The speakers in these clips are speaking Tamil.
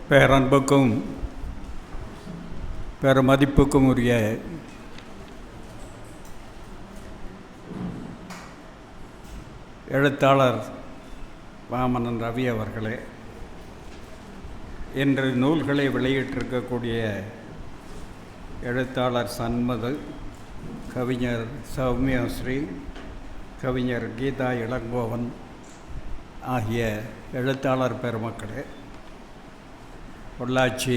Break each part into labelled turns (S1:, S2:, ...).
S1: பேரன்புக்கும் பெருமதிப்புக்கும் உரிய எழுத்தாளர் வாமனன் ரவி அவர்களே, இன்று நூல்களை வெளியிட்டிருக்கக்கூடிய எழுத்தாளர் சண்முது, கவிஞர் சௌமியாஸ்ரீ, கவிஞர் கீதா இளங்கோவன் ஆகிய எழுத்தாளர் பெருமக்களே, பொள்ளாச்சி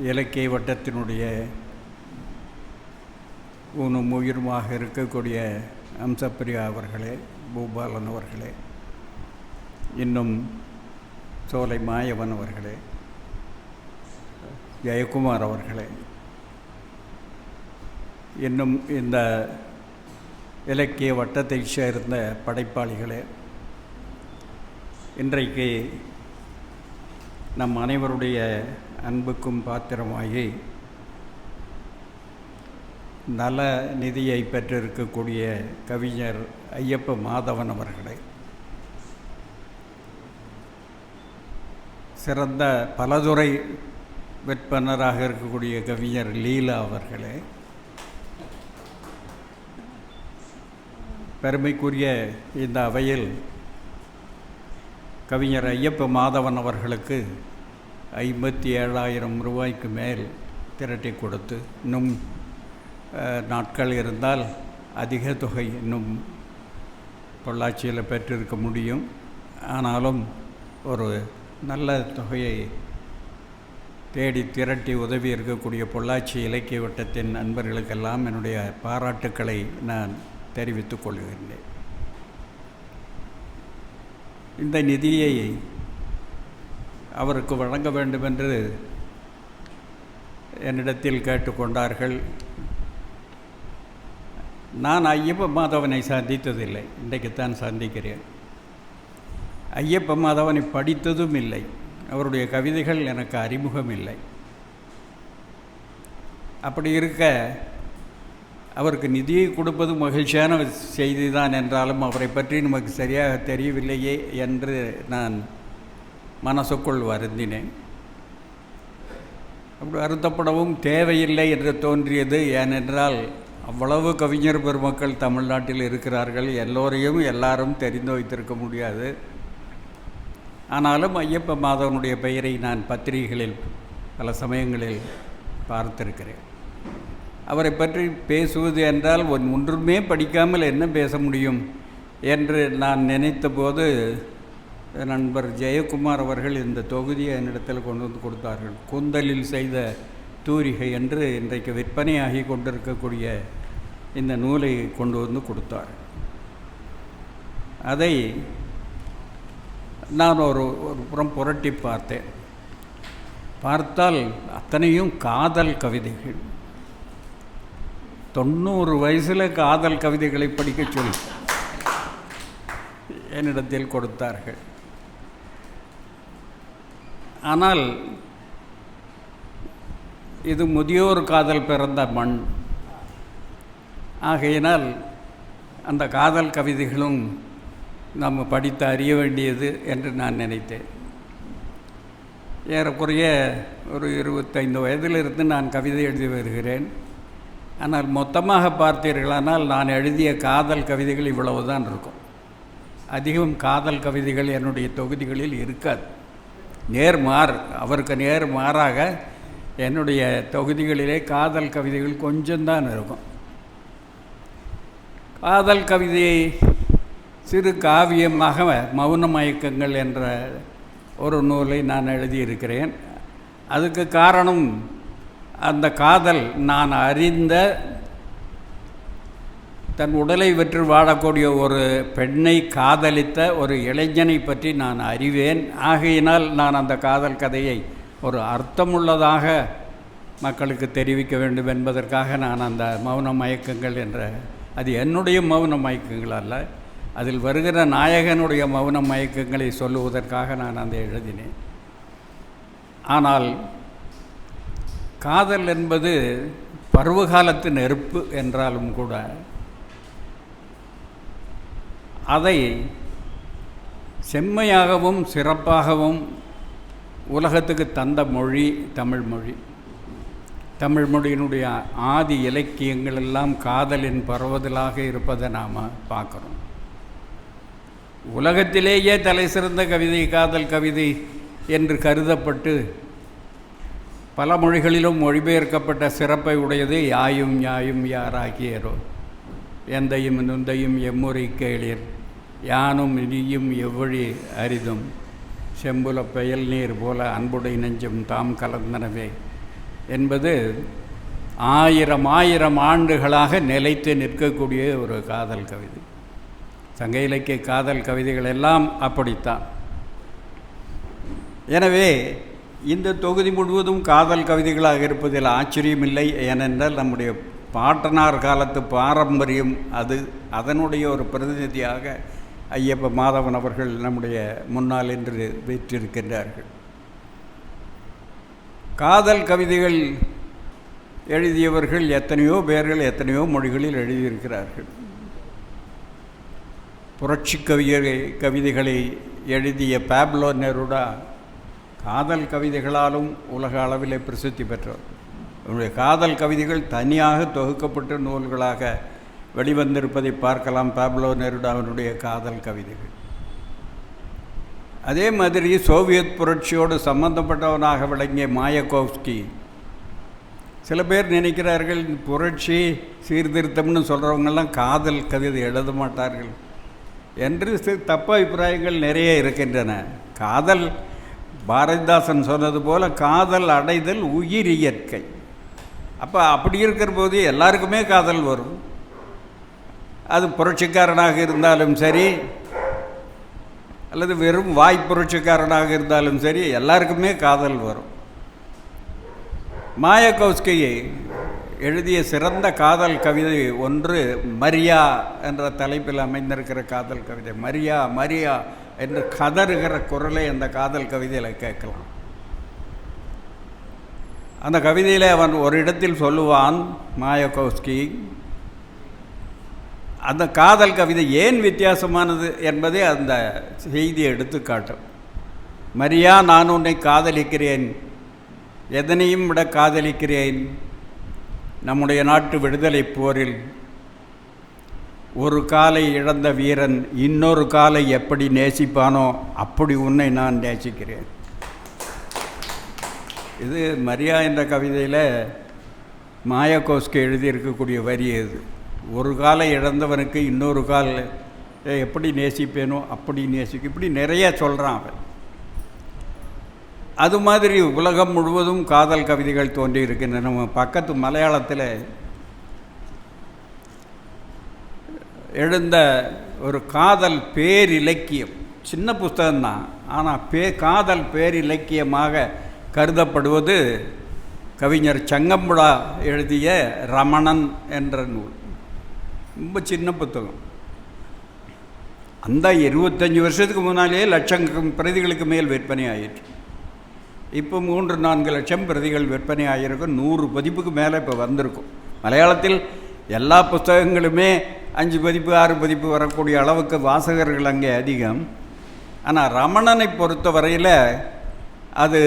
S1: இலக்கிய வட்டத்தினுடைய ஊனும் உயிருமாக இருக்கக்கூடிய அம்சப்பிரியா அவர்களே, பூபாலன் அவர்களே, இன்னும் சோலை மாயவன் அவர்களே, ஜெயக்குமார் அவர்களே, இன்னும் இந்த இலக்கிய வட்டத்தை சேர்ந்த படைப்பாளிகளே, இன்றைக்கு நம் அனைவருடைய அன்புக்கும் பாத்திரமாகி நல நிதியை பெற்றிருக்கக்கூடிய கவிஞர் ஐயப்ப மாதவன் அவர்களே, சிறந்த பலதுறை விற்பனராக இருக்கக்கூடிய கவிஞர் லீலா அவர்களே, பெருமைக்குரிய இந்த அவையில் கவிஞர் ஐயப்ப மாதவன் அவர்களுக்கு 57,000 ரூபாய்க்கு மேல் திரட்டி கொடுத்து, இன்னும் நாட்கள் இருந்தால் அதிக தொகை இன்னும் பொள்ளாச்சியில் பெற்றிருக்க முடியும். ஆனாலும் ஒரு நல்ல தொகையை தேடி திரட்டி உதவி இருக்கக்கூடிய பொள்ளாச்சி இலக்கிய வட்டத்தின் நண்பர்களுக்கெல்லாம் என்னுடைய பாராட்டுக்களை நான் தெரிவித்துக் கொள்கிறேன். இந்த நிதியை அவருக்கு வழங்க வேண்டுமென்று என்னிடத்தில் கேட்டுக்கொண்டார்கள். நான் ஐயப்ப மாதவனை சந்தித்ததில்லை, இன்றைக்குத்தான் சந்திக்கிறேன். ஐயப்ப மாதவனை படித்ததும் இல்லை, அவருடைய கவிதைகள் எனக்கு அறிமுகம் இல்லை. அப்படி இருக்க அவருக்கு நிதியை கொடுப்பது மகிழ்ச்சியான செய்தி தான் என்றாலும் அவரை பற்றி நமக்கு சரியாக தெரியவில்லையே என்று நான் மனசுக்குள் வருந்தினேன். அப்படி வருத்தப்படவும் தேவையில்லை என்று தோன்றியது. ஏனென்றால் அவ்வளவு கவிஞர் பெருமக்கள் தமிழ்நாட்டில் இருக்கிறார்கள், எல்லோரையும் எல்லாரும் தெரிந்து வைத்திருக்க முடியாது. ஆனாலும் ஐயப்ப மாதவனுடைய பெயரை நான் பத்திரிகைகளில் பல சமயங்களில் பார்த்திருக்கிறேன். அவரை பற்றி பேசுவது என்றால் ஒன்றுமே படிக்காமல் என்ன பேச முடியும் என்று நான் நினைத்தபோது நண்பர் ஜெயக்குமார் அவர்கள் இந்த தொகுதியை என்னிடத்தில் கொண்டு வந்து கொடுத்தார்கள். கூந்தலில் செய்த தூரிகை என்று இன்றைக்கு விற்பனையாகி கொண்டிருக்கக்கூடிய இந்த நூலை கொண்டு வந்து கொடுத்தார். அதை நான் ஒரு புறம் புரட்டி பார்த்தேன். பார்த்தால் அத்தனையும் காதல் கவிதைகள். 90 வயசில் காதல் கவிதைகளை படிக்க சொல்லி என்னிடத்தில் கொடுத்தார்கள். ஆனால் இது முதியோர் காதல் பிறந்த மண் ஆகையினால் அந்த காதல் கவிதைகளும் நாம் படித்து அறிய வேண்டியது என்று நான் நினைத்தேன். ஏறக்குறைய ஒரு 25 வயதிலிருந்து நான் கவிதை எழுதி வருகிறேன். ஆனால் மொத்தமாக பார்த்தீர்களானால் நான் எழுதிய காதல் கவிதைகள் இவ்வளவு தான் இருக்கும். அதிகம் காதல் கவிதைகள் என்னுடைய தொகுதிகளில் இருக்காது. அவருக்கு நேர்மாறாக என்னுடைய தொகுதிகளிலே காதல் கவிதைகள் கொஞ்சம்தான் இருக்கும். காதல் கவிதையை சிறு காவியமாக மௌன மயக்கங்கள் என்ற ஒரு நூலை நான் எழுதியிருக்கிறேன். அதுக்கு காரணம் அந்த காதல் நான் அறிந்த தன் உடலை வெற்று வாழக்கூடிய ஒரு பெண்ணை காதலித்த ஒரு இளைஞனை பற்றி நான் அறிவேன். ஆகையினால் நான் அந்த காதல் கதையை ஒரு அர்த்தமுள்ளதாக மக்களுக்கு தெரிவிக்க வேண்டும் என்பதற்காக நான் அந்த மௌன மயக்கங்கள் என்ற, அது என்னுடைய மௌன மயக்கங்கள் அல்ல, அதில் வருகிற நாயகனுடைய மௌன மயக்கங்களை சொல்லுவதற்காக நான் அதை எழுதினேன். ஆனால் காதல் என்பது பருவகாலத்து நெருப்பு என்றாலும் கூட அதை செம்மையாகவும் சிறப்பாகவும் உலகத்துக்கு தந்த மொழி தமிழ் மொழி. தமிழ் மொழியினுடைய ஆதி இலக்கியங்கள் எல்லாம் காதலின் பரவுதலாக இருப்பதை நாம் பார்க்குறோம். உலகத்திலேயே தலை சிறந்த கவிதை காதல் கவிதை என்று கருதப்பட்டு பல மொழிகளிலும் மொழிபெயர்க்கப்பட்ட சிறப்பை உடையது யாயும் யாயும் யாராகியரோ, எந்தையும் நுந்தையும் எம்முறை கேளீர், யானும் இனியும் எவ்வழி அரிதும், செம்புல பெயல் நீர் போல அன்புடை நெஞ்சும் தாம் கலந்தனவே என்பது ஆயிரம் ஆண்டுகளாக நிலைத்து நிற்கக்கூடிய ஒரு காதல் கவிதை. சங்க இலக்கிய காதல் கவிதைகள் எல்லாம் அப்படித்தான். எனவே இந்த தொகுதி முழுவதும் காதல் கவிதைகளாக இருப்பதில் ஆச்சரியமில்லை. ஏனென்றால் நம்முடைய பாட்டனார் காலத்து பாரம்பரியம் அது. அதனுடைய ஒரு பிரதிநிதியாக ஐயப்ப மாதவன் அவர்கள் நம்முடைய முன்னால் என்று வீற்றிருக்கின்றார்கள். காதல் கவிதைகள் எழுதியவர்கள் எத்தனையோ பேர்கள் எத்தனையோ மொழிகளில் எழுதியிருக்கிறார்கள். புரட்சி கவிதைகளை எழுதிய பாப்லோ நெருடா காதல் கவிதைகளாலும் உலக அளவிலே பிரசித்தி பெற்றவர். அவருடைய காதல் கவிதைகள் தனியாக தொகுக்கப்பட்ட நூல்களாக வெளிவந்திருப்பதை பார்க்கலாம். பாப்லோ நெருடாவினுடைய காதல் கவிதைகள். அதே மாதிரி சோவியத் புரட்சியோடு சம்பந்தப்பட்டவனாக விளங்கிய மாயகோவ்ஸ்கி, சில பேர் நினைக்கிறார்கள் புரட்சி சீர்திருத்தம்னு சொல்கிறவங்கெல்லாம் காதல் கவிதை எழுத மாட்டார்கள் என்று தப்பு அபிப்பிராயங்கள் நிறைய இருக்கின்றன. காதல், பாரதிதாசன் சொன்னது போல் காதல் அடைதல் உயிர் இயற்கை. அப்போ அப்படி இருக்கிற போது எல்லாருக்குமே காதல் வரும். அது புரட்சிக்காரனாக இருந்தாலும் சரி, அல்லது வெறும் வாய் புரட்சிக்காரனாக இருந்தாலும் சரி, எல்லாருக்குமே காதல் வரும். மாயகோவ்ஸ்கி எழுதிய சிறந்த காதல் கவிதை ஒன்று மரியா என்ற தலைப்பில் அமைந்திருக்கிற காதல் கவிதை. மரியா மரியா என்று கதறுகிற குரலை அந்த காதல் கவிதையில் கேட்கலாம். அந்த கவிதையில் அவன் ஒரு இடத்தில் சொல்லுவான் மாயகோவ்ஸ்கி, அந்த காதல் கவிதை ஏன் வித்தியாசமானது என்பதை அந்த செய்தியை எடுத்து காட்டும். மரியா, நான் உன்னை காதலிக்கிறேன், எதனையும் விட காதலிக்கிறேன். நம்முடைய நாட்டு விடுதலை போரில் ஒரு காலை இழந்த வீரன் இன்னொரு காலை எப்படி நேசிப்பானோ அப்படி உன்னை நான் நேசிக்கிறேன். இது மரியா என்ற கவிதையில் மாயகோவ்ஸ்கி எழுதியிருக்கக்கூடிய வரி. இது ஒரு காலை இழந்தவனுக்கு இன்னொரு கால் எப்படி நேசிப்பேனோ அப்படி இப்படி நிறைய சொல்கிறான் அவன். அது மாதிரி உலகம் முழுவதும் காதல் கவிதைகள் தோன்றி இருக்கின்றன. நம்ம பக்கத்து மலையாளத்தில் எழுந்த ஒரு காதல் பேரிலக்கியம், சின்ன புஸ்தகம்தான், ஆனால் காதல் பேரிலக்கியமாக கருதப்படுவது கவிஞர் சங்கம்புழா எழுதிய ரமணன் என்ற நூல். ரொம்ப சின்ன புத்தகம். அந்த 25 வருஷத்துக்கு முன்னாலேயே லட்சம் பிரதிகளுக்கு மேல் விற்பனை ஆயிற்று. இப்போ 3-4 லட்சம் பிரதிகள் விற்பனை ஆகியிருக்கும். 100 பதிப்புக்கு மேலே இப்போ வந்திருக்கும். மலையாளத்தில் எல்லா புத்தகங்களுமே 5 பதிப்பு 6 பதிப்பு வரக்கூடிய அளவுக்கு வாசகர்கள் அங்கே அதிகம். ஆனால் ரமணனை பொறுத்த வரையில் அது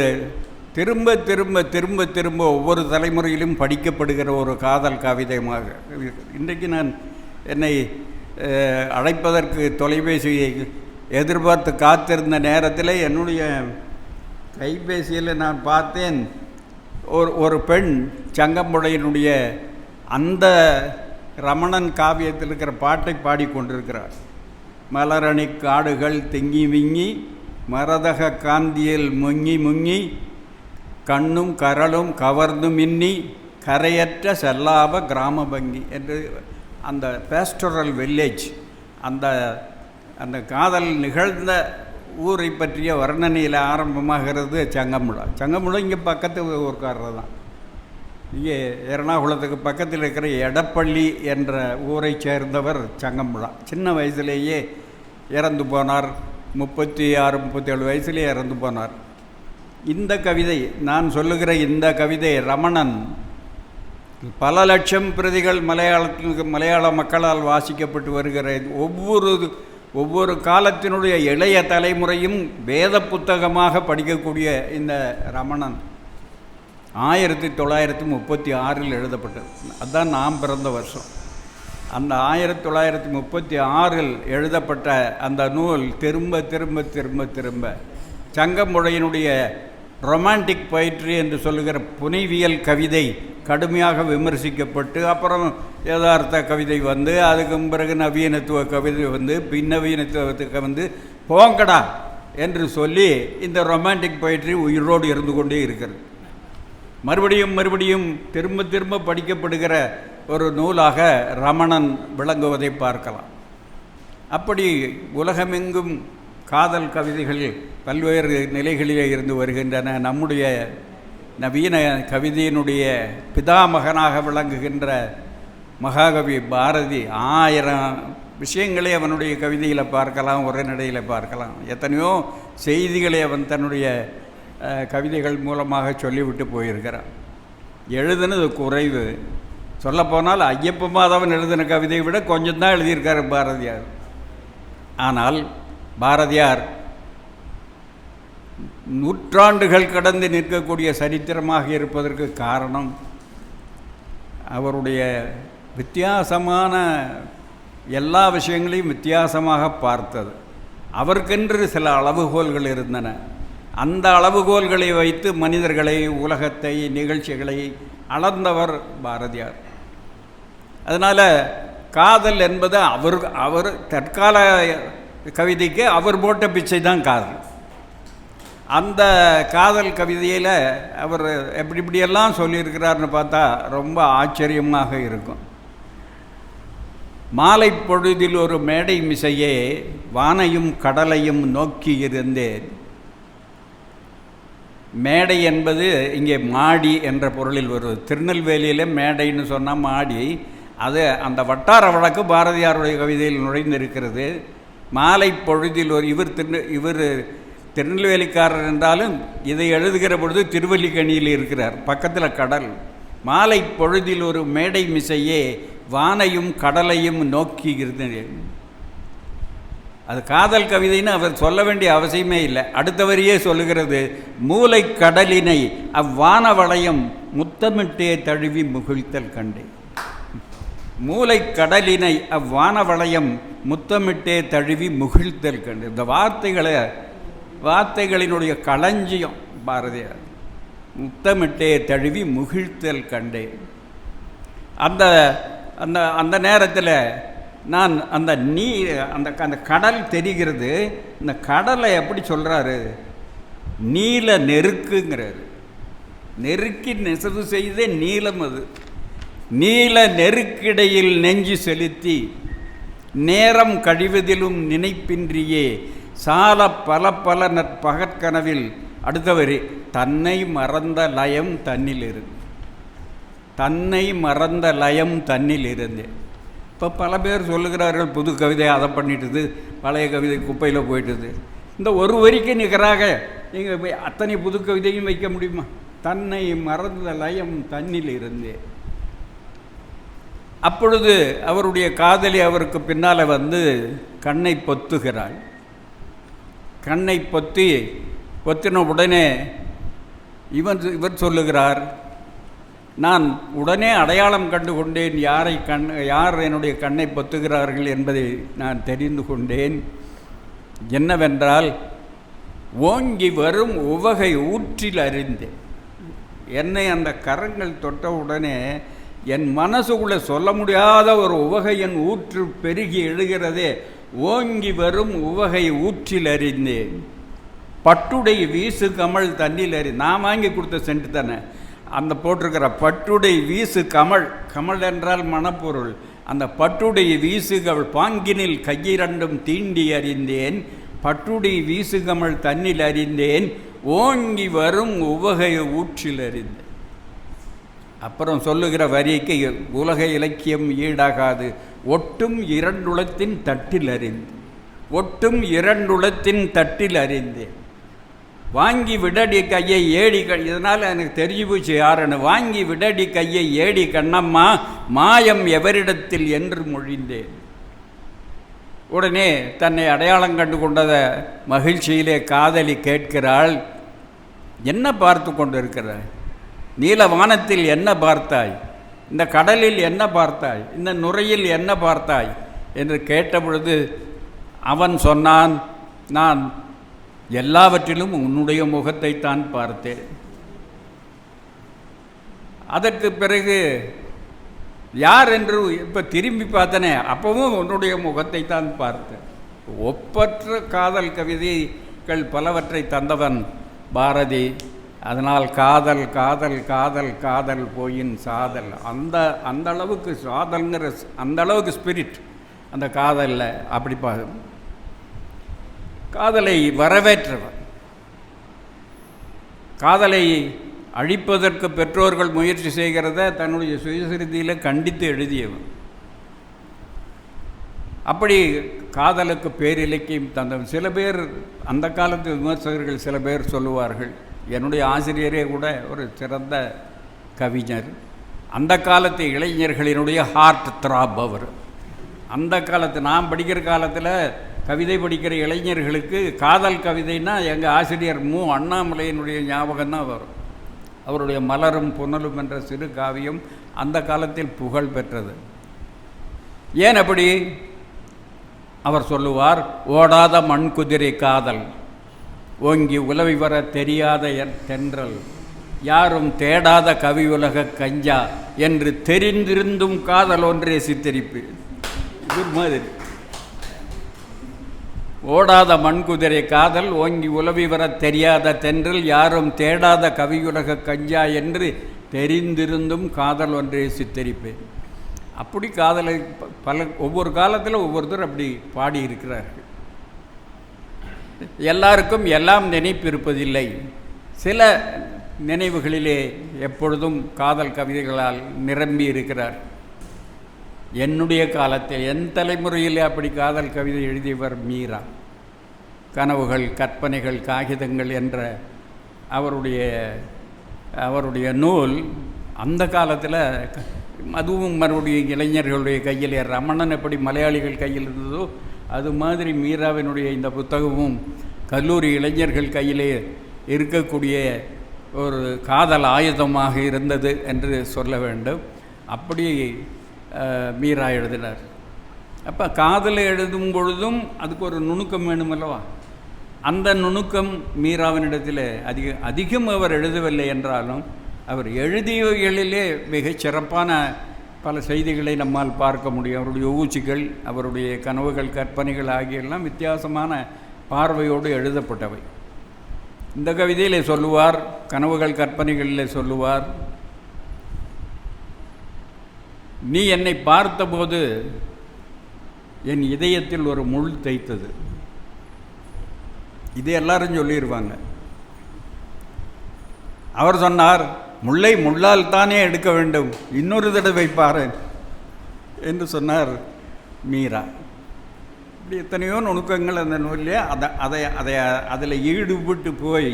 S1: திரும்ப திரும்ப திரும்ப திரும்ப ஒவ்வொரு தலைமுறையிலும் படிக்கப்படுகிற ஒரு காதல் கவிதையாக. இன்றைக்கு நான் என்னை அழைப்பதற்கு தொலைபேசியை எதிர்பார்த்து காத்திருந்த நேரத்தில் என்னுடைய கைபேசியில் நான் பார்த்தேன், ஒரு பெண் சங்கம்புழையினுடைய அந்த ரமணன் காவியத்தில் இருக்கிற பாட்டை பாடிக்கொண்டிருக்கிறார். மலரணி காடுகள் திங்கி விங்கி மரதக காந்தியில் முங்கி முங்கி கண்ணும் கரலும் கவர்ந்து மின்னி கரையற்ற செல்லாப கிராம பங்கி என்று அந்த பேஸ்டோரல் வில்லேஜ், அந்த அந்த காதல் நிகழ்ந்த ஊரை பற்றிய வர்ணனையில் ஆரம்பமாகிறது சங்கமுழா. சங்கமுழா இங்கே பக்கத்து ஊர்க்காரர் தான். இங்கே எர்ணாகுளத்துக்கு பக்கத்தில் இருக்கிற எடப்பள்ளி என்ற ஊரை சேர்ந்தவர் சங்கமுழா. சின்ன வயசுலேயே இறந்து போனார். 36-37 வயசுலேயே இறந்து போனார். இந்த கவிதை, நான் சொல்லுகிற இந்த கவிதை ரமணன் பல லட்சம் பிரதிகள் மலையாள மக்களால் வாசிக்கப்பட்டு வருகிற ஒவ்வொரு ஒவ்வொரு காலத்தினுடைய இளைய தலைமுறையும் வேத புத்தகமாக படிக்கக்கூடிய இந்த ரமணன் 1936 எழுதப்பட்டது. அதுதான் நாம் பிறந்த வருஷம். அந்த 1936 எழுதப்பட்ட அந்த நூல் திரும்ப திரும்ப திரும்ப திரும்ப சங்கமொழியினுடைய ரொமான்டிக் பொயட்ரி என்று சொல்லுகிற புனைவியல் கவிதை கடுமையாக விமர்சிக்கப்பட்டு, அப்புறம் யதார்த்த கவிதை வந்து, அதுக்கு பிறகு நவீனத்துவ கவிதை வந்து, பின்னவீனத்துவத்துக்கு வந்து போங்கடா என்று சொல்லி இந்த ரொமான்டிக் பொயட்ரி உயிரோடு இருந்து கொண்டே இருக்கிறது. மறுபடியும் மறுபடியும் திரும்ப திரும்ப படிக்கப்படுகிற ஒரு நூலாக ரமணன் விளங்குவதை பார்க்கலாம். அப்படி உலகமெங்கும் காதல் கவிதைகள் பல்வேறு நிலைகளிலே இருந்து வருகின்றன. நம்முடைய நவீன கவிதையினுடைய பிதாமகனாக விளங்குகின்ற மகாகவி பாரதி 1000 விஷயங்களை அவனுடைய கவிதையில் பார்க்கலாம், உரைநடையில் பார்க்கலாம். எத்தனையோ செய்திகளை அவன் தன்னுடைய கவிதைகள் மூலமாக சொல்லிவிட்டு போயிருக்கிறான். எழுதுனது குறைவு. சொல்லப்போனால் ஐயப்ப மாதவன் எழுதின கவிதையை விட கொஞ்சம் தான் எழுதியிருக்கார் பாரதியார். ஆனால் பாரதியார் நூற்றாண்டுகள் கடந்து நிற்கக்கூடிய சரித்திரமாக இருப்பதற்கு காரணம் அவருடைய வித்தியாசமான எல்லா விஷயங்களையும் வித்தியாசமாக பார்த்தது. அவருக்கென்று சில அளவுகோல்கள் இருந்தன. அந்த அளவுகோல்களை வைத்து மனிதர்களை, உலகத்தை, நிகழ்ச்சிகளை அளந்தவர் பாரதியார். அதனால் காதல் என்பது அவர் தற்கால கவிதைக்கு அவர் போட்ட பிச்சை தான் காதல். அந்த காதல் கவிதையில் அவர் எப்படியெல்லாம் சொல்லியிருக்கிறார்னு பார்த்தா ரொம்ப ஆச்சரியமாக இருக்கும். மாலை பொழுதில் ஒரு மேடை மிசையே வானையும் கடலையும் நோக்கி இருந்தேன். மேடை என்பது இங்கே மாடி என்ற பொருளில் வருவது. திருநெல்வேலியில் மேடைன்னு சொன்னால் மாடி. அது அந்த வட்டார வழக்கு பாரதியாருடைய கவிதையில் நுழைந்திருக்கிறது. மாலை பொழுதில் ஒரு இவர் திருநெல்வேலிக்காரர் என்றாலும் இதை எழுதுகிற பொழுது திருவல்லிக்கணியில் இருக்கிறார், பக்கத்தில் கடல். மாலை பொழுதில் ஒரு மேடை மிசையே வானையும் கடலையும் நோக்கி இருந்தது. அது காதல் கவிதைன்னு அவர் சொல்ல வேண்டிய அவசியமே இல்லை. அடுத்த வரியே சொல்லுகிறது, மூளை கடலினை அவ்வான வளையம் முத்தமிட்டே தழுவி முகிழ்த்தல் கண்டே. மூளை கடலினை அவ்வான வளையம் முத்தமிட்டே தழுவி முகிழ்த்தல் கண்டு. இந்த வார்த்தைகளினுடைய களஞ்சியம் பாரதியார். முத்தமிட்டே தழுவி முகிழ்த்தல் கண்டே. அந்த அந்த அந்த நேரத்தில் நான் அந்த அந்த கடல் தெரிகிறது. இந்த கடலை எப்படி சொல்கிறாரு? நீல நெருக்குங்கிறாரு. நெருக்கி நெசவு செய்தே நீலம். அது நீல நெருக்கிடையில் நெஞ்சு செலுத்தி நேரம் கழிவதிலும் நினைப்பின்றியே சால பல பல நற்பகற்கனவில். அடுத்தவரி தன்னை மறந்த லயம் தன்னில் இருந்து. தன்னை மறந்த லயம் தன்னில் இருந்து. இப்போ பல பேர் சொல்லுகிறார்கள் புது கவிதை அதை பண்ணிட்டுது, பழைய கவிதை குப்பையில் போயிட்டுது. இந்த ஒரு வரிக்கு நிகராக நீங்கள் அத்தனை புது கவிதையும் வைக்க முடியுமா? தன்னை மறந்த லயம் தன்னில் இருந்தே. அப்பொழுது அவருடைய காதலி அவருக்கு பின்னால் வந்து கண்ணை பொத்துகிறாள். கண்ணை பொத்தின உடனே இவர் சொல்லுகிறார், நான் உடனே அடையாளம் கண்டு கொண்டேன் யார் என்னுடைய கண்ணை பொத்துகிறார்கள் என்பதை நான் தெரிந்து கொண்டேன். என்னவென்றால், ஓங்கி வரும் உவகை ஊற்றில் அறிந்தேன். என்னை அந்த கரங்கள் தொட்ட உடனே என் மனசுக்குள்ளே சொல்ல முடியாத ஒரு உவகை என் ஊற்று பெருகி எழுகிறதே. ஓங்கி வரும் உவகை ஊற்றில் அறிந்தேன். பட்டுடை வீசு கமல் தண்ணில் நான் வாங்கி கொடுத்த சென்ட் தானே அந்த போட்டிருக்கிற பட்டுடை வீசு கமல் என்றால் மணப்பொருள். அந்த பட்டுடை வீசுகள் பாங்கினில் கையிரண்டும் தீண்டி அறிந்தேன். பட்டுடை வீசு கமல் தண்ணில் அறிந்தேன். ஓங்கி வரும் உவகை ஊற்றில் அறிந்தேன். அப்புறம் சொல்லுகிற வரிக்கு உலக இலக்கியம் ஈடாகாது. ஒட்டும் இரண்டுளத்தின் தட்டில் அறிந்து. ஒட்டும் இரண்டுளத்தின் தட்டில் அறிந்தேன். வாங்கி விடடி கையை ஏடி இதனால் எனக்கு தெரிஞ்சு போச்சு யாருன்னு. வாங்கி விடடி கையை ஏடி கண்ணம்மா மாயம் எவரிடத்தில் என்று மொழிந்தேன். உடனே தன்னை அடையாளம் கண்டு கொண்டத மகிழ்ச்சியிலே காதலி கேட்கிறாள், என்ன பார்த்து கொண்டு இருக்கிறாய்? நீல வானத்தில் என்ன பார்த்தாய்? இந்த கடலில் என்ன பார்த்தாய்? இந்த நுரையில் என்ன பார்த்தாய் என்று கேட்டபொழுது அவன் சொன்னான், நான் எல்லாவற்றிலும் உன்னுடைய முகத்தைத்தான் பார்த்தேன். அதற்கு பிறகு யார் என்று இப்போ திரும்பி பார்த்தனே, அப்பவும் உன்னுடைய முகத்தை தான் பார்த்தேன். ஒப்பற்ற காதல் கவிதைகள் பலவற்றை தந்தவன் பாரதி. அதனால் காதல் காதல் காதல் காதல் போயின் சாதல், அந்த அளவுக்கு சாதல்ங்கிற அந்த அளவுக்கு ஸ்பிரிட் அந்த காதலில். அப்படி காதலை வரவேற்றவன், காதலை அழிப்பதற்கு பெற்றோர்கள் முயற்சி செய்கிறத தன்னுடைய சுயசரிதியில் கண்டித்து எழுதியவன். அப்படி காதலுக்கு பேரிலக்கியம் தந்தவன். சில பேர் அந்த காலத்து விமர்சகர்கள் சில பேர் சொல்லுவார்கள், என்னுடைய ஆசிரியரே கூட ஒரு சிறந்த கவிஞர், அந்த காலத்து இளைஞர்களினுடைய ஹார்ட் த்ராப் அவர். அந்த காலத்து நான் படிக்கிற காலத்தில் கவிதை படிக்கிற இளைஞர்களுக்கு காதல் கவிதைன்னா எங்கள் ஆசிரியர் அண்ணாமலையினுடைய ஞாபகம்தான் வரும். அவருடைய மலரும் புனலும் என்ற சிறு காவியம் அந்த காலத்தில் புகழ் பெற்றது. ஏன் அப்படி? அவர் சொல்லுவார், ஓடாத மண்குதிரை காதல், ஓங்கி உலவி வர தெரியாத தென்றல், யாரும் தேடாத கவி உலக கஞ்சா என்று தெரிந்திருந்தும் காதல் ஒன்றே சித்தரிப்பு. இது மாதிரி ஓடாத மண்குதிரை காதல், ஓங்கி உலவி வர தெரியாத தென்றல், யாரும் தேடாத கவியுலக கஞ்சா என்று தெரிந்திருந்தும் காதல் ஒன்றே சித்தரிப்பேன். அப்படி காதலை ஒவ்வொரு காலத்தில் ஒவ்வொருத்தர் அப்படி பாடியிருக்கிறார்கள். எல்லாருக்கும் எல்லாம் நினைப்பு இருப்பதில்லை. சில நினைவுகளிலே எப்பொழுதும் காதல் கவிதைகளால் நிரம்பி இருக்கிறார். என்னுடைய காலத்தில் என் தலைமுறையிலே அப்படி காதல் கவிதை எழுதியவர் மீரா. கனவுகள் கற்பனைகள் காகிதங்கள் என்ற அவருடைய நூல் அந்த காலத்தில், அதுவும் மறுபடியும் இளைஞர்களுடைய கையில், ரமணன் எப்படி மலையாளிகள் கையில் இருந்ததோ அது மாதிரி மீராவினுடைய இந்த புத்தகமும் கல்லூரி இளைஞர்கள் கையிலே இருக்கக்கூடிய ஒரு காதல் ஆயுதமாக இருந்தது என்று சொல்ல வேண்டும். அப்படி மீரா எழுதினார். அப்போ காதலை எழுதும் பொழுதும் அதுக்கு ஒரு நுணுக்கம் வேணுமல்லவா? அந்த நுணுக்கம் மீராவினிடத்தில் அதிகம் அவர் எழுதவில்லை என்றாலும் அவர் எழுதியவைகளிலே மிகச் சிறப்பான பல செய்திகளை நம்மால் பார்க்க முடியும். அவருடைய ஊச்சிகள், அவருடைய கனவுகள் கற்பனைகள் ஆகியெல்லாம் வித்தியாசமான பார்வையோடு எழுதப்பட்டவை. இந்த கவிதையிலே சொல்லுவார், கனவுகள் கற்பனைகளிலே சொல்லுவார், நீ என்னை பார்த்தபோது என் இதயத்தில் ஒரு முள் தைத்தது. இது எல்லாரும் சொல்லிடுவாங்க. அவர் சொன்னார், முல்லை முள்ளால் தானே எடுக்க வேண்டும், இன்னொரு தடவை பாரு என்று சொன்னார் மீரா. இப்படி எத்தனையோ நுணுக்கங்கள் அந்த நூலிலே அதில் ஈடுபட்டு போய்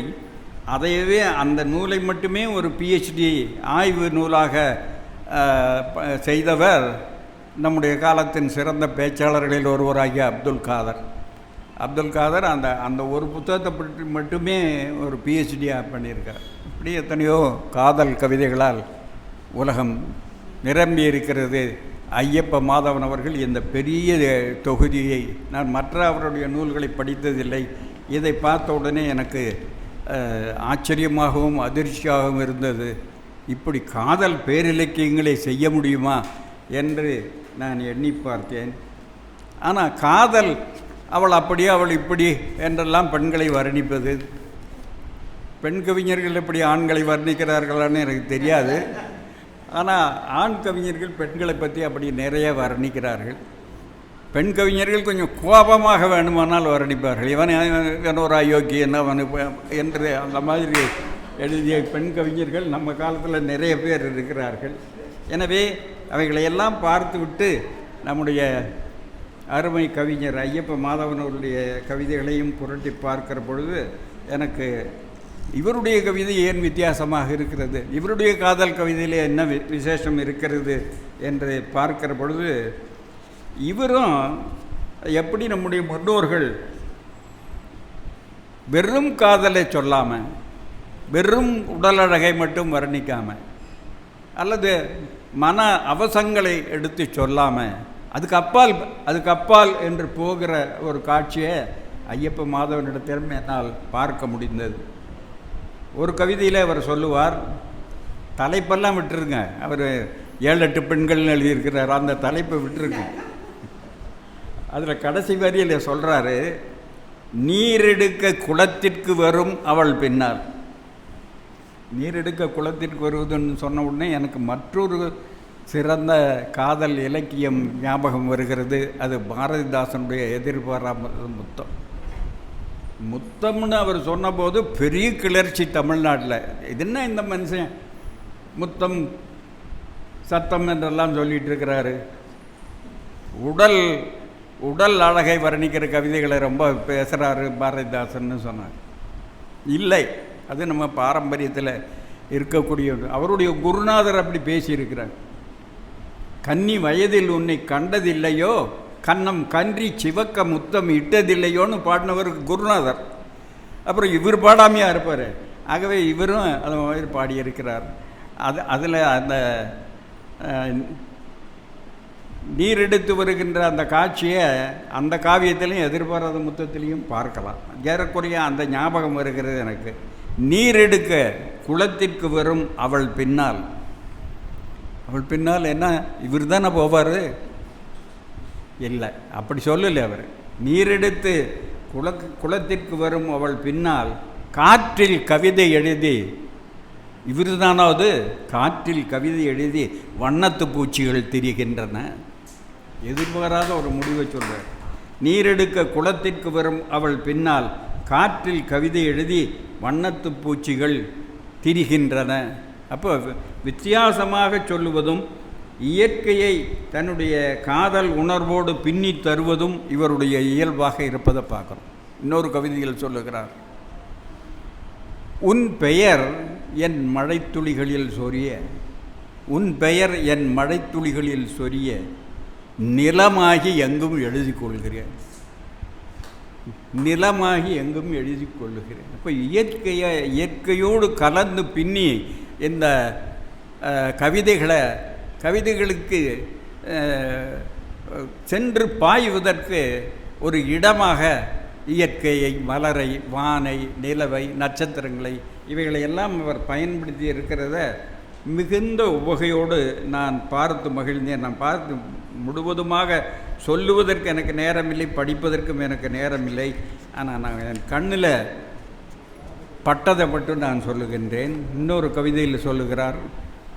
S1: அதையவே அந்த நூலை மட்டுமே ஒரு PhD ஆய்வு நூலாக செய்தவர் நம்முடைய காலத்தின் சிறந்த பேச்சாளர்களில் ஒருவராகிய அப்துல் காதர். அந்த ஒரு புத்தகத்தை பற்றி மட்டுமே ஒரு PhD பண்ணியிருக்கார். இப்படி எத்தனையோ காதல் கவிதைகளால் உலகம் நிரம்பி இருக்கிறது. ஐயப்ப மாதவன் அவர்கள் இந்த பெரிய தொகுதியை, நான் மற்ற அவருடைய நூல்களை படித்ததில்லை, இதை பார்த்த உடனே எனக்கு ஆச்சரியமாகவும் அதிர்ச்சியாகவும் இருந்தது. இப்படி காதல் பேரிலக்கியங்களை செய்ய முடியுமா என்று நான் எண்ணி பார்த்தேன். ஆனால் காதல் அவள் அப்படி அவள் இப்படி என்றெல்லாம் பெண்களை வர்ணிப்பது, பெண் கவிஞர்கள் எப்படி ஆண்களை வர்ணிக்கிறார்களான்னு எனக்கு தெரியாது. ஆனால் ஆண் கவிஞர்கள் பெண்களை பற்றி அப்படி நிறைய வர்ணிக்கிறார்கள். பெண் கவிஞர்கள் கொஞ்சம் கோபமாக வேணுமானால் வர்ணிப்பார்கள், இவன் ஒரு அயோக்கியன் அவனு என்று அந்த மாதிரி எழுதிய பெண் கவிஞர்கள் நம்ம காலத்தில் நிறைய பேர் இருக்கிறார்கள். எனவே அவைகளையெல்லாம் பார்த்துவிட்டு நம்முடைய அருமை கவிஞர் ஐயப்ப மாதவனுடைய கவிதைகளையும் புரட்டி பார்க்கிற பொழுது எனக்கு இவருடைய கவிதை ஏன் வித்தியாசமாக இருக்கிறது, இவருடைய காதல் கவிதையிலே என்ன விசேஷம் இருக்கிறது என்று பார்க்கிற பொழுது, இவரும் எப்படி நம்முடைய முன்னோர்கள் வெறும் காதலை சொல்லாமல், வெறும் உடல் அழகை மட்டும் வர்ணிக்காமல், அல்லது மன அவசங்களை எடுத்து சொல்லாமல், அதுக்கு அப்பால் என்று போகிற ஒரு காட்சியை ஐயப்ப மாதவனிடத்திலும் என்னால் பார்க்க முடிந்தது. ஒரு கவிதையில் அவர் சொல்லுவார், தலைப்பெல்லாம் விட்டுருங்க, அவர் 7-8 பெண்கள்னு எழுதியிருக்கிறார், அந்த தலைப்பை விட்டுருங்க. அதில் கடைசி வரியில் சொல்கிறாரு, நீரெடுக்க குளத்திற்கு வரும் அவள் பின்னால். நீரெடுக்க குளத்திற்கு வருவதுன்னு சொன்ன உடனே எனக்கு மற்றொரு சிறந்த காதல் இலக்கியம் ஞாபகம் வருகிறது. அது பாரதிதாசனுடைய எதிர்பாராத முத்தம். முத்தம்னு அவர் சொன்னபோது பெரிய கிளர்ச்சி தமிழ்நாட்டில். இது என்ன இந்த மனுஷன் முத்தம் சத்தம் என்றெல்லாம் சொல்லிகிட்டு இருக்கிறாரு, உடல் அழகை வர்ணிக்கிற கவிதைகளை ரொம்ப பேசுகிறாரு பாரதிதாசன்னு சொன்னார். இல்லை, அது நம்ம பாரம்பரியத்தில் இருக்கக்கூடிய அவருடைய குருநாதர் அப்படி பேசியிருக்கிறார். கன்னி வயதில் உன்னை கண்டதில்லையோ, கன்னம் கன்றி சிவக்க முத்தம் இட்டதில்லையோன்னு பாடினவர் குருநாதர். அப்புறம் இவர் பாடாமையாக இருப்பார். ஆகவே இவரும் அது மாதிரி பாடியிருக்கிறார். அதில் அந்த நீரெடுத்து வருகின்ற அந்த காட்சியை அந்த காவியத்திலையும் எதிர்பாராத முத்தத்திலையும் பார்க்கலாம். ஏறக்குறைய அந்த ஞாபகம் வருகிறது எனக்கு. நீரெடுக்க குளத்திற்கு வரும் அவள் பின்னால். அவள் பின்னால் என்ன, இவர் தானே போவார்? இல்லை, அப்படி சொல்லலை அவர். நீரெடுத்து குளத்திற்கு வரும் அவள் பின்னால் காற்றில் கவிதை எழுதி, இவர் தானாவது காற்றில் கவிதை எழுதி வண்ணத்து பூச்சிகள் திரிகின்றன. எதிர்பாராத ஒரு முடிவை சொல்கிறார். நீரெடுக்க குளத்திற்கு வரும் அவள் பின்னால் காற்றில் கவிதை எழுதி வண்ணத்து பூச்சிகள் திரிகின்றன. அப்போ வித்தியாசமாக சொல்லுவதும் இயற்கையை தன்னுடைய காதல் உணர்வோடு பின்னி தருவதும் இவருடைய இயல்பாக இருப்பதை பார்க்குறோம். இன்னொரு கவிதையில் சொல்லுகிறார், உன் பெயர் என் மழைத்துளிகளில் சொரிய, உன் பெயர் என் மழைத்துளிகளில் சொரிய, நிலமாகி எங்கும் எழுதி கொள்கிறேன், நிலமாகி எங்கும் எழுதி கொள்ளுகிறேன். அப்போ இயற்கையோடு கலந்து பின்னி இந்த கவிதைகளுக்கு சென்று பாய்வதற்கு ஒரு இடமாக இயற்கையை, மலரை, வானை, நிலவை, நட்சத்திரங்களை இவைகளை எல்லாம் அவர் பயன்படுத்தி இருக்கிறத மிகுந்த உவகையோடு நான் பார்த்து மகிழ்ந்தேன். நான் பார்த்து முழுவதுமாக சொல்லுவதற்கு எனக்கு நேரமில்லை, படிப்பதற்கும் எனக்கு நேரமில்லை. ஆனால் நான் என் கண்ணில் பட்டதை மட்டும் நான் சொல்லுகின்றேன். இன்னொரு கவிதையில் சொல்லுகிறார்,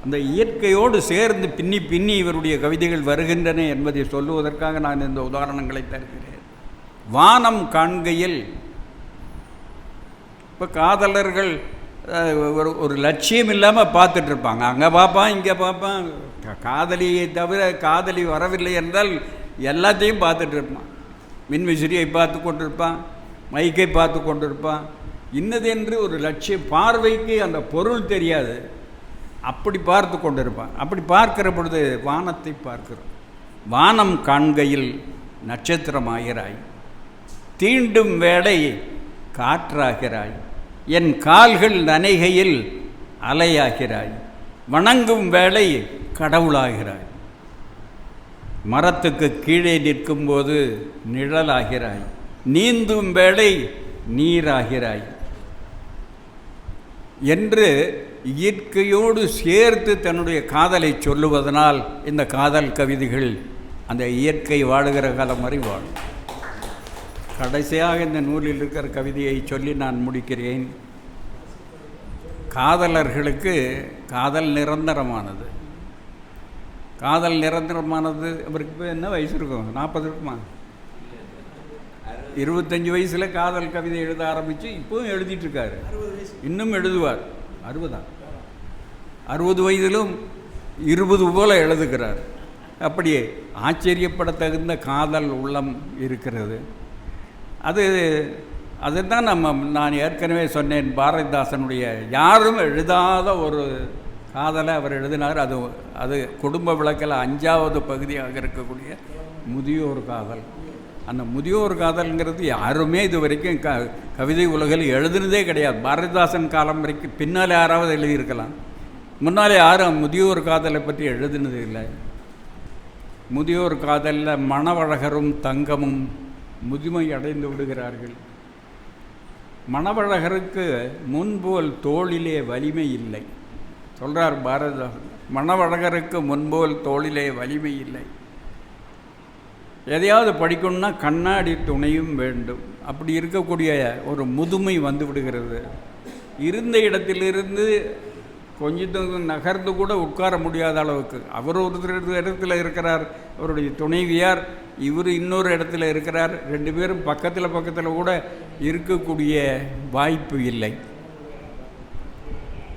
S1: அந்த இயற்கையோடு சேர்ந்து பின்னி இவருடைய கவிதைகள் வருகின்றன என்பதை சொல்லுவதற்காக நான் இந்த உதாரணங்களை தருகிறேன். வானம் காண்கையில், இப்போ காதலர்கள் ஒரு லட்சியம் இல்லாமல் பார்த்துட்ருப்பாங்க. அங்கே பார்ப்பான், இங்கே பார்ப்பான். காதலியை தவிர காதலி வரவில்லை என்றால் எல்லாத்தையும் பார்த்துட்டு இருப்பான். மின்விசிறியை பார்த்து கொண்டிருப்பான், மைக்கை பார்த்து கொண்டிருப்பான். இன்னது என்று ஒரு லட்சியம், பார்வைக்கு அந்த பொருள் தெரியாது, அப்படி பார்த்து கொண்டிருப்பான். அப்படி பார்க்கிற பொழுது வானத்தை பார்க்கிறோம். வானம் காண்கையில் நட்சத்திரமாகிறாய், தீண்டும் வேளை காற்றாகிறாய், என் கால்கள் நனைகையில் அலையாகிறாய், வணங்கும் வேளை கடவுளாகிறாய், மரத்துக்கு கீழே நிற்கும்போது நிழலாகிறாய், நீந்தும் வேளை நீராகிறாய் என்று இயற்கையோடு சேர்த்து தன்னுடைய காதலை சொல்லுவதனால் இந்த காதல் கவிதைகள் அந்த இயற்கை வாழுகிற காலம் வரை வாழும். கடைசியாக இந்த நூலில் இருக்கிற கவிதையை சொல்லி நான் முடிக்கிறேன். காதலர்களுக்கு காதல் நிரந்தரமானது. காதல் நிரந்தரமானது. அவருக்கு இப்போ என்ன வயசு இருக்கும்? 40 இருக்குமா? 25 வயசில் காதல் கவிதை எழுத ஆரம்பித்து இப்போவும் எழுதிட்டுருக்காரு. இன்னும் எழுதுவார். 60 வயதிலும் 20 போல் எழுதுகிறார். அப்படியே ஆச்சரியப்படத்தகுந்த காதல் உள்ளம் இருக்கிறது. அதுதான் நான் ஏற்கனவே சொன்னேன், பாரதிதாசனுடைய யாரும் எழுதாத ஒரு காதலை அவர் எழுதினார். அது குடும்ப விளக்கில் 5வது பகுதியாக இருக்கக்கூடிய முதியோர் காதல். அந்த முதியோர் காதல்ங்கிறது யாருமே இது வரைக்கும் கவிதை உலகில் எழுதுனதே கிடையாது. பாரதிதாசன் காலம் வரைக்கும் பின்னால் யாராவது எழுதியிருக்கலாம், முன்னாலே யாரும் முதியோர் காதலை பற்றி எழுதுனது இல்லை. முதியோர் காதலில் மணவழகரும் தங்கமும் முதுமை அடைந்து விடுகிறார்கள். மணவழகருக்கு முன்போல் தோளிலே வலிமை இல்லை சொல்கிறார் பாரதிதாசன். மணவழகருக்கு முன்போல் தோளிலே வலிமை இல்லை. எதையாவது படிக்கணும்னா கண்ணாடி துணையும் வேண்டும். அப்படி இருக்கக்கூடிய ஒரு முதுமை வந்து விடுகிறது. இருந்த இடத்திலிருந்து கொஞ்சம் நகர்ந்து கூட உட்கார முடியாத அளவுக்கு. அவர் ஒரு இடத்துல இருக்கிறார், அவருடைய துணைவியார் இவர் இன்னொரு இடத்துல இருக்கிறார். 2 பேரும் பக்கத்தில் கூட இருக்கக்கூடிய வாய்ப்பு இல்லை.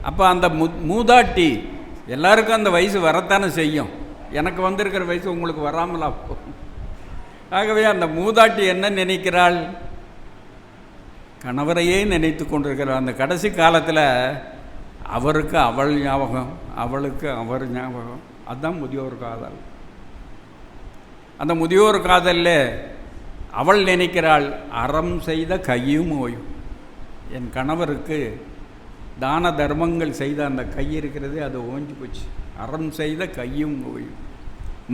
S1: அப்போ அந்த மூதாட்டி, எல்லாருக்கும் அந்த வயசு வரத்தானே செய்யும். எனக்கு வந்திருக்கிற வயசு உங்களுக்கு வராமலா போகும். ஆகவே அந்த மூதாட்டி என்ன நினைக்கிறாள்? கணவரையே நினைத்து கொண்டிருக்கிறாள். அந்த கடைசி காலத்தில் அவருக்கு அவள் ஞாபகம், அவளுக்கு அவர் ஞாபகம். அதுதான் முதியோர் காதல். அந்த முதியோர் காதலில் அவள் நினைக்கிறாள், அறம் செய்த கையும் ஓயும். என் கணவருக்கு தான தர்மங்கள் செய்த அந்த கை இருக்கிறது, அது ஓஞ்சி போச்சு. அறம் செய்த கையும் ஓயும்.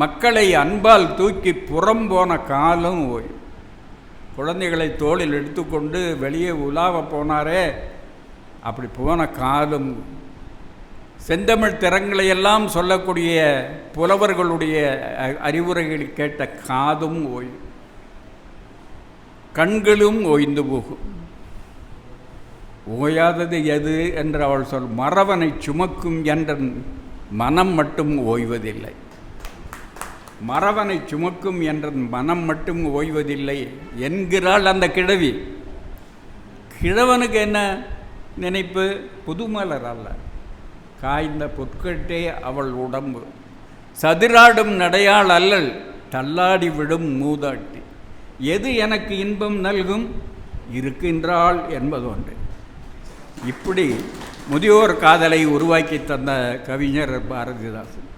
S1: மக்களை அன்பால் தூக்கி புறம் போன காலும் ஓயும். குழந்தைகளை தோளில் எடுத்துக்கொண்டு வெளியே உலாவ போனாரே, அப்படி போன காலும். செந்தமிழ் திறங்களையெல்லாம் சொல்லக்கூடிய புலவர்களுடைய அறிவுரைகளை கேட்ட காதும் ஓயும். கண்களும் ஓய்ந்து போகும். ஓயாதது எது என்று அவள் சொல். மறவனை சுமக்கும் என்ற மனம் மட்டும் ஓய்வதில்லை. மறவனை சுமக்கும் என்ற மனம் மட்டும் ஓய்வதில்லை என்கிறாள் அந்த கிழவி. கிழவனுக்கு என்ன நினைப்பு? புதுமலர் அல்ல, காய்ந்த பொற்கட்டே அவள் உடம்பு. சதிராடும் நடையாள் அல்லல், தள்ளாடி விடும் மூதாட்டி. எது எனக்கு இன்பம் நல்கும்? இருக்கின்றாள் என்பது ஒன்று. இப்படி முதியோர் காதலை உருவாக்கி தந்த கவிஞர் பாரதிதாசன்.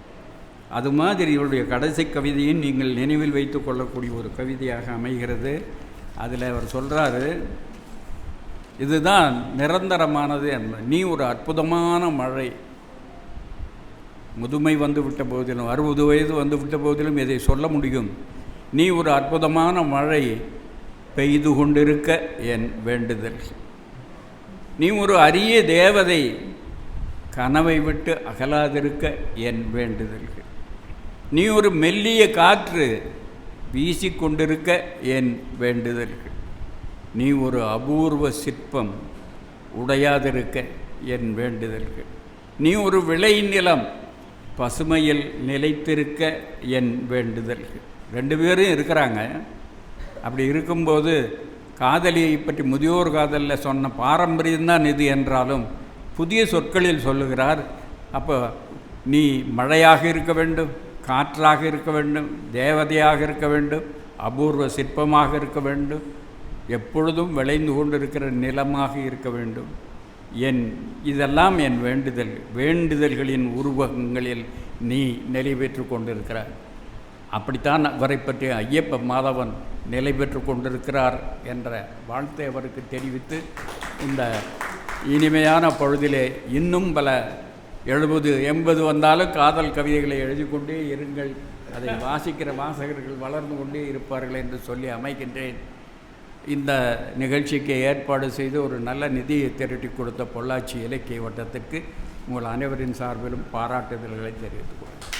S1: அது மாதிரி இவருடைய கடைசி கவிதையும் நீங்கள் நினைவில் வைத்து கொள்ளக்கூடிய ஒரு கவிதையாக அமைகிறது. அதில் அவர் சொல்கிறாரு, இதுதான் நிரந்தரமானது என்பது. நீ ஒரு அற்புதமான மழை. முதுமை வந்து விட்ட போதிலும், 60 வயது வந்து விட்ட போதிலும் இதை சொல்ல முடியும். நீ ஒரு அற்புதமான மழை பெய்து கொண்டிருக்க என் வேண்டுதல். நீ ஒரு அரிய தேவதை, கனவை விட்டு அகலாதிருக்க என் வேண்டுதல்கள். நீ ஒரு மெல்லிய காற்று, வீசிக்கொண்டிருக்க என் வேண்டுதல்கள். நீ ஒரு அபூர்வ சிற்பம், உடையாதிருக்க என் வேண்டுதல்கள். நீ ஒரு விளைநிலம், பசுமையில் நிலைத்திருக்க என் வேண்டுதல்கள். 2 பேரும் இருக்கிறாங்க. அப்படி இருக்கும்போது காதலியை பற்றி முதியோர் காதலில் சொன்ன பாரம்பரியம்தான் இது என்றாலும் புதிய சொற்களில் சொல்லுகிறார். அப்போ நீ மழையாக இருக்க வேண்டும், காற்றாக இருக்க வேண்டும், தேவதையாக இருக்க வேண்டும், அபூர்வ சிற்பமாக இருக்க வேண்டும், எப்பொழுதும் விளைந்து கொண்டிருக்கிற நிலமாக இருக்க வேண்டும். இதெல்லாம் என் வேண்டுதல்களின் உருவகங்களில் நீ நிலை பெற்று கொண்டிருக்கிறார். அப்படித்தான் அவரை பற்றி ஐயப்ப மாதவன் நிலை பெற்று கொண்டிருக்கிறார் என்ற வாழ்த்தை அவருக்கு தெரிவித்து, இந்த இனிமையான பொழுதிலே இன்னும் பல 70, 80 வந்தாலும் காதல் கவிதைகளை எழுதி கொண்டே இருங்கள். அதை வாசிக்கிற வாசகர்கள் வளர்ந்து கொண்டே இருப்பார்கள் என்று சொல்லி அமைக்கின்றேன். இந்த நிகழ்ச்சிக்கு ஏற்பாடு செய்து ஒரு நல்ல நிதியை திரட்டி கொடுத்த பொள்ளாச்சி இலக்கிய வட்டத்திற்கு உங்கள் அனைவரின் சார்பிலும் பாராட்டுதல்களை தெரிவித்துக் கொள்கிறேன்.